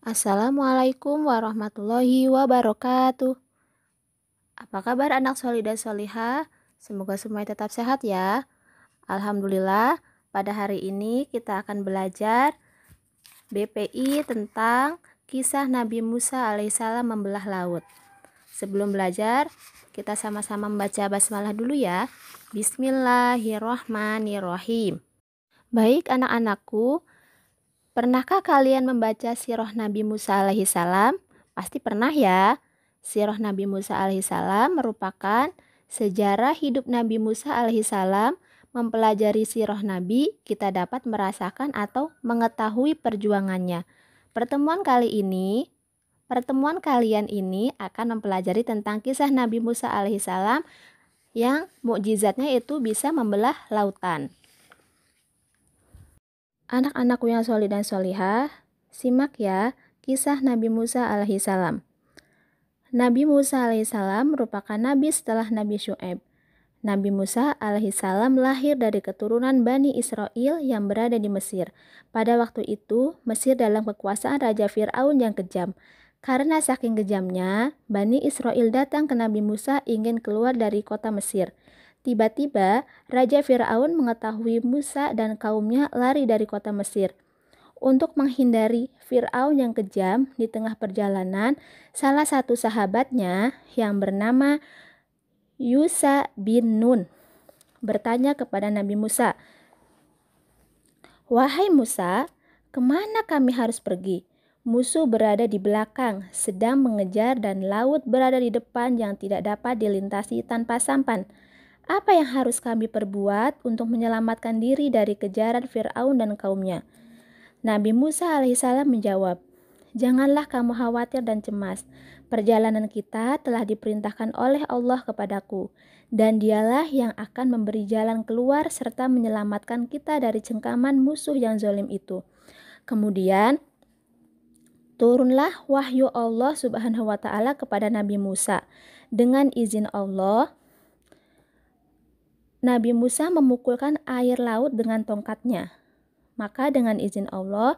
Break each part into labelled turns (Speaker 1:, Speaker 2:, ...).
Speaker 1: Assalamualaikum warahmatullahi wabarakatuh. Apa kabar anak solih dan solihah? Semoga semuanya tetap sehat ya. Alhamdulillah, pada hari ini kita akan belajar BPI tentang kisah Nabi Musa alaihissalam membelah laut. Sebelum belajar, kita sama-sama membaca basmalah dulu ya. Bismillahirrahmanirrahim. Baik anak-anakku, pernahkah kalian membaca sirah Nabi Musa alaihissalam? Pasti pernah ya. Sirah Nabi Musa alaihissalam merupakan sejarah hidup Nabi Musa alaihissalam. Mempelajari sirah Nabi, kita dapat merasakan atau mengetahui perjuangannya. Pertemuan kalian ini akan mempelajari tentang kisah Nabi Musa alaihissalam yang mukjizatnya itu bisa membelah lautan. Anak-anakku yang solih dan solihah, simak ya kisah Nabi Musa alaihissalam. Nabi Musa alaihissalam merupakan nabi setelah Nabi Syu'aib. Nabi Musa alaihissalam lahir dari keturunan Bani Israel yang berada di Mesir. Pada waktu itu, Mesir dalam kekuasaan Raja Fir'aun yang kejam. Karena saking kejamnya, Bani Israel datang ke Nabi Musa ingin keluar dari kota Mesir. Tiba-tiba, Raja Fir'aun mengetahui Musa dan kaumnya lari dari kota Mesir. Untuk menghindari Fir'aun yang kejam, di tengah perjalanan, salah satu sahabatnya yang bernama Yusha bin Nun bertanya kepada Nabi Musa, "Wahai Musa, kemana kami harus pergi? Musuh berada di belakang, sedang mengejar dan laut berada di depan yang tidak dapat dilintasi tanpa sampan. Apa yang harus kami perbuat untuk menyelamatkan diri dari kejaran Fir'aun dan kaumnya?" Nabi Musa alaihissalam menjawab, "Janganlah kamu khawatir dan cemas. Perjalanan kita telah diperintahkan oleh Allah kepadaku, dan dialah yang akan memberi jalan keluar serta menyelamatkan kita dari cengkaman musuh yang zalim itu." Kemudian, turunlah wahyu Allah Subhanahu wa Ta'ala kepada Nabi Musa. Dengan izin Allah, Nabi Musa memukulkan air laut dengan tongkatnya. Maka dengan izin Allah,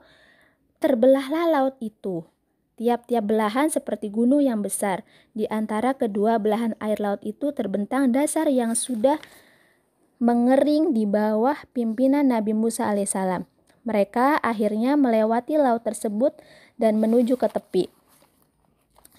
Speaker 1: terbelahlah laut itu. Tiap-tiap belahan seperti gunung yang besar. Di antara kedua belahan air laut itu terbentang dasar yang sudah mengering di bawah pimpinan Nabi Musa alaihissalam. Mereka akhirnya melewati laut tersebut dan menuju ke tepi.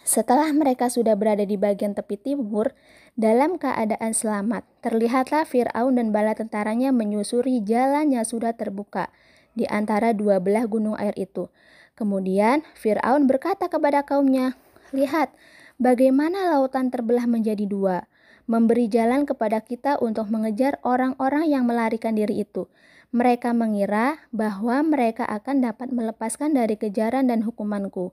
Speaker 1: Setelah mereka sudah berada di bagian tepi timur, dalam keadaan selamat, terlihatlah Fir'aun dan bala tentaranya menyusuri jalan yang sudah terbuka di antara dua belah gunung air itu. Kemudian Fir'aun berkata kepada kaumnya, "Lihat, bagaimana lautan terbelah menjadi dua, memberi jalan kepada kita untuk mengejar orang-orang yang melarikan diri itu." Mereka mengira bahwa mereka akan dapat melepaskan dari kejaran dan hukumanku.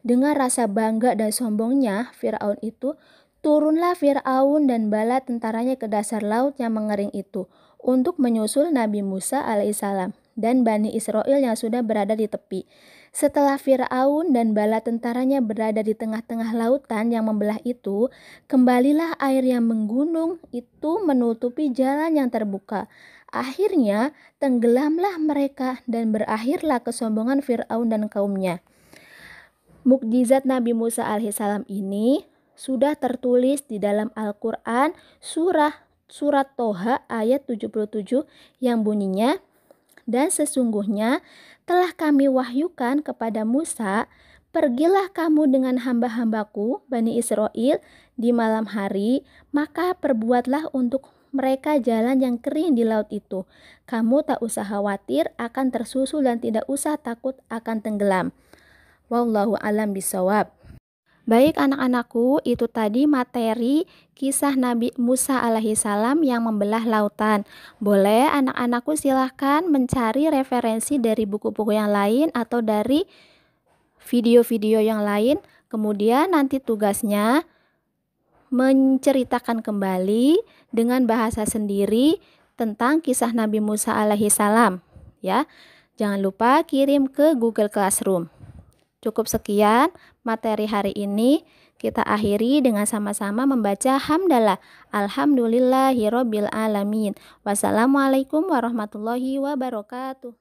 Speaker 1: Dengan rasa bangga dan sombongnya Fir'aun itu, turunlah Fir'aun dan bala tentaranya ke dasar laut yang mengering itu untuk menyusul Nabi Musa alaihissalam dan Bani Israel yang sudah berada di tepi. Setelah Fir'aun dan bala tentaranya berada di tengah-tengah lautan yang membelah itu, kembalilah air yang menggunung itu menutupi jalan yang terbuka. Akhirnya tenggelamlah mereka dan berakhirlah kesombongan Fir'aun dan kaumnya. Mukjizat Nabi Musa alaihissalam ini sudah tertulis di dalam Al-Quran surat Toha ayat 77 yang bunyinya, "Dan sesungguhnya telah kami wahyukan kepada Musa, pergilah kamu dengan hamba-hambaku Bani Israel di malam hari, maka perbuatlah untuk mereka jalan yang kering di laut itu. Kamu tak usah khawatir akan tersusul dan tidak usah takut akan tenggelam." Wallahu alam bisawab. Baik anak-anakku, itu tadi materi kisah Nabi Musa alaihissalam yang membelah lautan. Boleh anak-anakku silahkan mencari referensi dari buku-buku yang lain atau dari video-video yang lain. Kemudian nanti tugasnya menceritakan kembali dengan bahasa sendiri tentang kisah Nabi Musa alaihissalam. Ya, jangan lupa kirim ke Google Classroom. Cukup sekian materi hari ini. Kita akhiri dengan sama-sama membaca hamdalah. Alhamdulillahirobbil alamin. Wassalamualaikum warahmatullahi wabarakatuh.